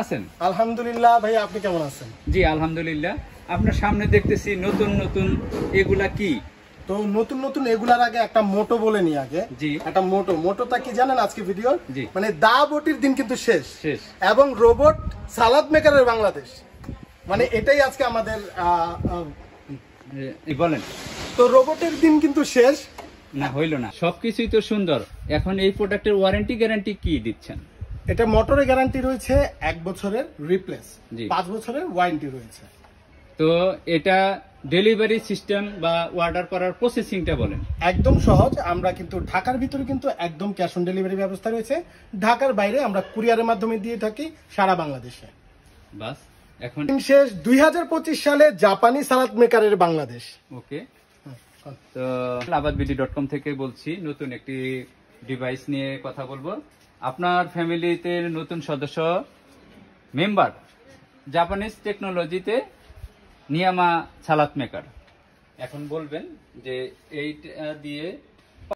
আছেন? আলহামদুলিল্লাহ ভাই, আপনি কেমন আছেন? জি আলহামদুলিল্লাহ। আপনার সামনে দেখতেছি নতুন নতুন, এগুলা কি? তো নতুন নতুন এগুলার আগে একটা মোটো বলে নি আগে। জি, একটা মোটোটা কি জানেন আজকে ভিডিও? জি, মানে দা বটির দিন কিন্তু শেষ শেষ এবং রোবট সালাদ মেকারের বাংলাদেশ, মানে এটাই আজকে আমাদের বলেন। তো রোবটের দিন কিন্তু শেষ না, হইল না। সবকিছুই তো সুন্দর। এখন এই প্রোডাক্টের ওয়ারেন্টি গ্যারান্টি কি দিচ্ছেন? এটা মোটরের গ্যারান্টি রয়েছে 1 বছরের রিপ্লেস, জি, 5 বছরের ওয়ারেন্টি রয়েছে। তো এটা ডেলিভারি সিস্টেম বা অর্ডার করার প্রসেসিংটা বলেন। একদম সহজ। আমরা কিন্তু ঢাকার ভিতরে কিন্তু একদম ক্যাশ অন ডেলিভারি ব্যবস্থা রয়েছে। ঢাকার বাইরে আমরা কুরিয়ারের মাধ্যমে দিয়ে থাকি সারা বাংলাদেশে। বাস, এখন শেষ 2025 সালে জাপানি সালাদ মেকারের বাংলাদেশ। ওকে। তো আবাদবিডি.com থেকে বলছি, নতুন একটি ডিভাইস নিয়ে কথা বলবো। আপনার ফ্যামিলিতে নতুন সদস্য মেম্বার জাপানিজ টেকনোলজিতে নিয়ামা সালাদ মেকার। এখন বলবেন যে এইটা দিয়ে